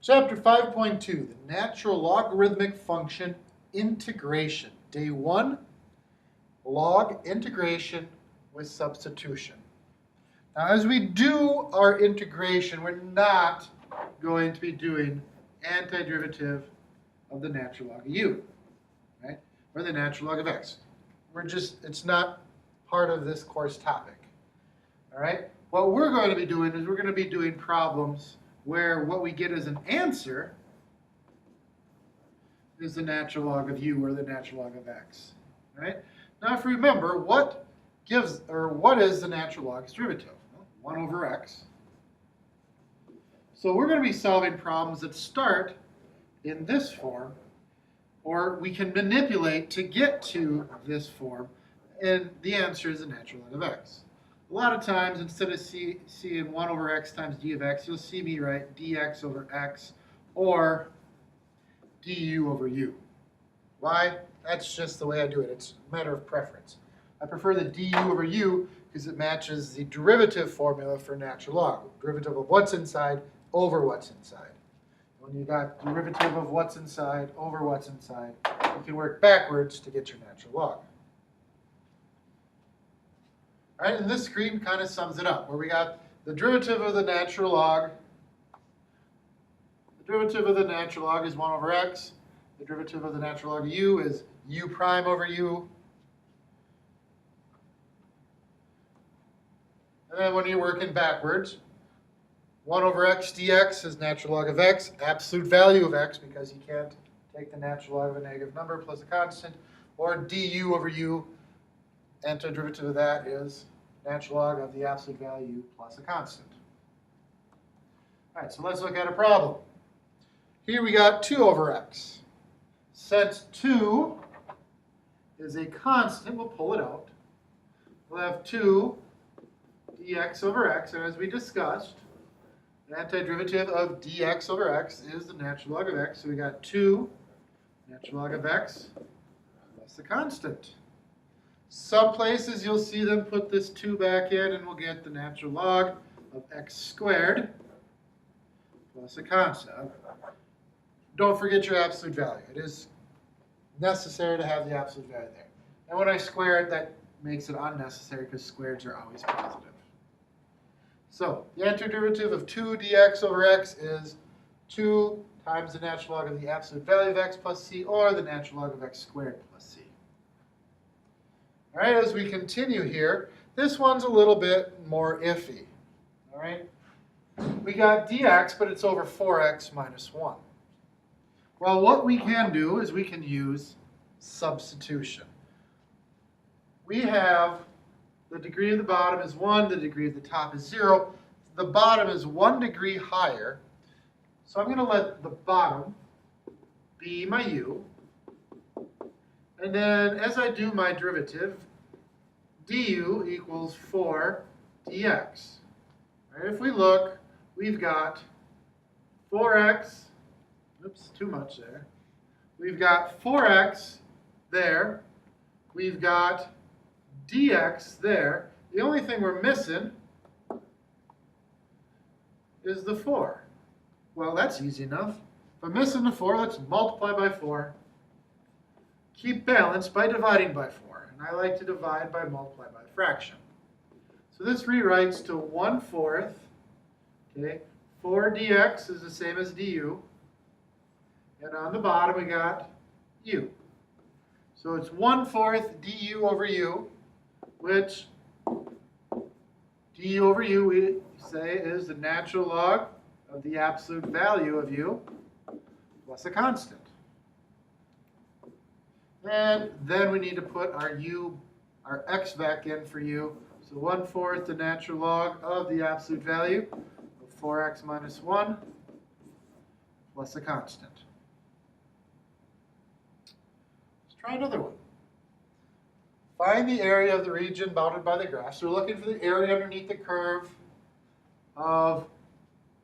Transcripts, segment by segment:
Chapter 5.2, the natural logarithmic function integration. Day 1, log integration with substitution. Now, as we do our integration, we're not going to be doing antiderivative of the natural log of u, right? Or the natural log of x. It's not part of this course topic, all right? What we're going to be doing is we're going to be doing problems where what we get as an answer is the natural log of u or the natural log of x, right? Now, if you remember, what is the natural log's derivative? Well, 1 over x. So we're going to be solving problems that start in this form, or we can manipulate to get to this form, and the answer is the natural log of x. A lot of times, instead of seeing 1 over x times d of x, you'll see me write dx over x or du over u. Why? That's just the way I do it. It's a matter of preference. I prefer the du over u because it matches the derivative formula for natural log. Derivative of what's inside over what's inside. When you got derivative of what's inside over what's inside, you can work backwards to get your natural log. All right, and this screen kind of sums it up, where we got the derivative of the natural log. The derivative of the natural log is 1 over x. The derivative of the natural log of u is u prime over u. And then when you're working backwards, 1 over x dx is natural log of x, absolute value of x, because you can't take the natural log of a negative number plus a constant, or du over u, antiderivative of that is natural log of the absolute value plus a constant. All right, so let's look at a problem. Here we got 2 over x. Since 2 is a constant, we'll pull it out. We'll have 2 dx over x, and as we discussed, the antiderivative of dx over x is the natural log of x. So we got 2 natural log of x plus the constant. Some places you'll see them put this 2 back in, and we'll get the natural log of x squared plus a constant. Don't forget your absolute value. It is necessary to have the absolute value there. And when I square it, that makes it unnecessary because squareds are always positive. So the antiderivative of 2 dx over x is 2 times the natural log of the absolute value of x plus c, or the natural log of x squared plus c. All right, as we continue here, this one's a little bit more iffy. All right, we got dx, but it's over 4x minus 1. Well, what we can do is we can use substitution. We have the degree of the bottom is 1, the degree of the top is 0. The bottom is 1 degree higher, so I'm going to let the bottom be my u. And then as I do my derivative, du equals 4 dx. Right, if we look, we've got 4x, oops, too much there. We've got 4x there. We've got dx there. The only thing we're missing is the 4. Well, that's easy enough. If I'm missing the 4, let's multiply by 4. Keep balance by dividing by 4. And I like to divide by multiply by a fraction. So this rewrites to 1/4. Okay, 4 dx is the same as du. And on the bottom we got u. So it's 1/4 du over u, which du over u we say is the natural log of the absolute value of u plus a constant. And then we need to put our x back in for u. So 1/4 the natural log of the absolute value of 4x minus 1 plus a constant. Let's try another one. Find the area of the region bounded by the graph. So we're looking for the area underneath the curve of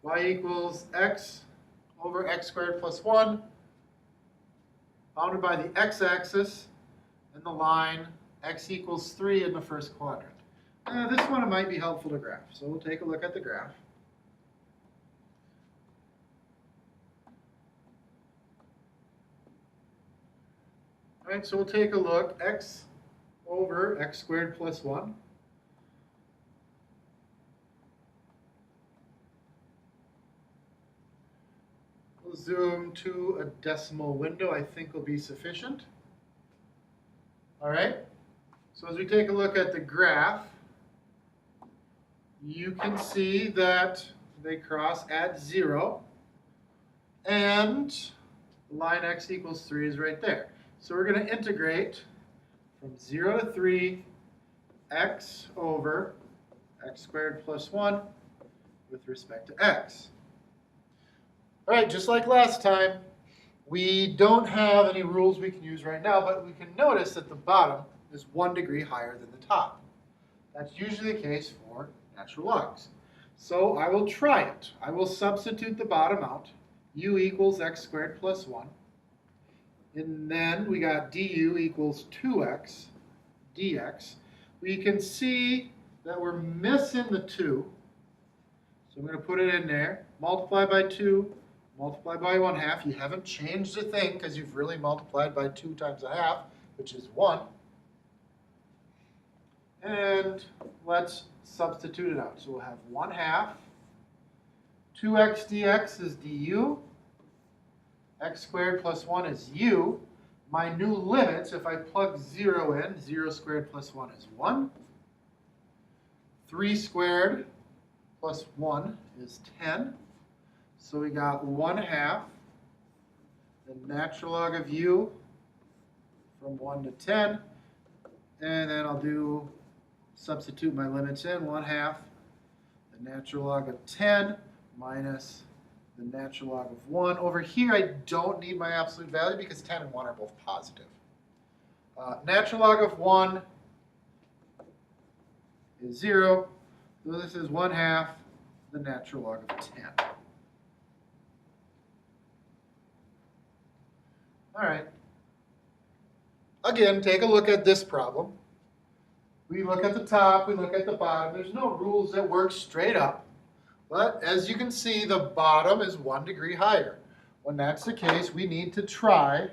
y equals x over x squared plus 1, bounded by the x-axis and the line x equals 3 in the first quadrant. This one might be helpful to graph. So we'll take a look at the graph. All right, so we'll take a look. X over x squared plus 1. We'll zoom to a decimal window, I think will be sufficient. All right, so as we take a look at the graph, you can see that they cross at 0, and the line x equals 3 is right there. So we're going to integrate from 0 to 3 x over x squared plus 1 with respect to x. All right, just like last time, we don't have any rules we can use right now, but we can notice that the bottom is 1 degree higher than the top. That's usually the case for natural logs. So I will try it. I will substitute the bottom out. U equals x squared plus 1. And then we got du equals 2x dx. We can see that we're missing the 2. So I'm going to put it in there. Multiply by 2. Multiply by 1/2. You haven't changed a thing because you've really multiplied by 2 times a half, which is 1. And let's substitute it out. So we'll have 1/2. 2x dx is du. X squared plus 1 is u. My new limits, if I plug 0 in, 0 squared plus 1 is 1. 3 squared plus 1 is 10. So we got 1/2 the natural log of u from 1 to 10. And then I'll substitute my limits in. 1/2 the natural log of 10 minus the natural log of 1. Over here, I don't need my absolute value because 10 and 1 are both positive. Natural log of 1 is 0. So this is 1/2 the natural log of 10. All right. Again, take a look at this problem. We look at the top, we look at the bottom. There's no rules that work straight up. But as you can see, the bottom is 1 degree higher. When that's the case, we need to try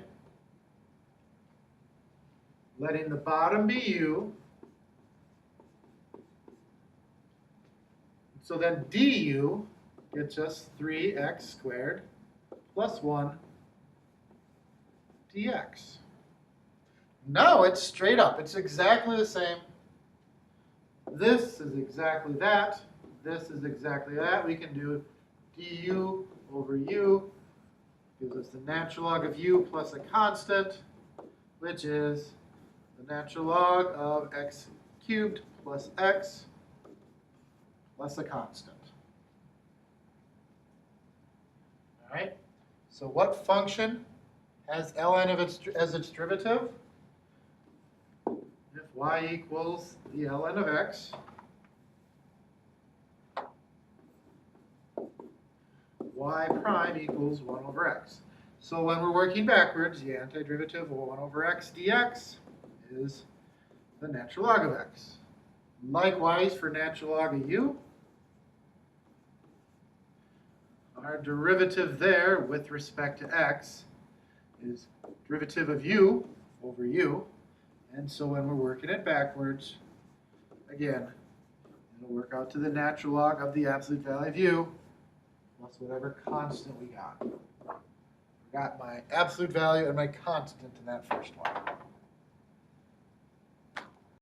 letting the bottom be u. So then du gets us 3x squared plus 1 dx. Now it's straight up. It's exactly the same. This is exactly that. This is exactly that. We can do du over u gives us the natural log of u plus a constant, which is the natural log of x cubed plus x plus a constant. All right. So what function has ln as its derivative? If y equals the ln of x, y prime equals 1 over x. So when we're working backwards, the antiderivative of 1 over x dx is the natural log of x. Likewise for natural log of u, our derivative there with respect to x is derivative of u over u. And so when we're working it backwards, again, it'll work out to the natural log of the absolute value of u plus whatever constant we got. I got my absolute value and my constant in that first one.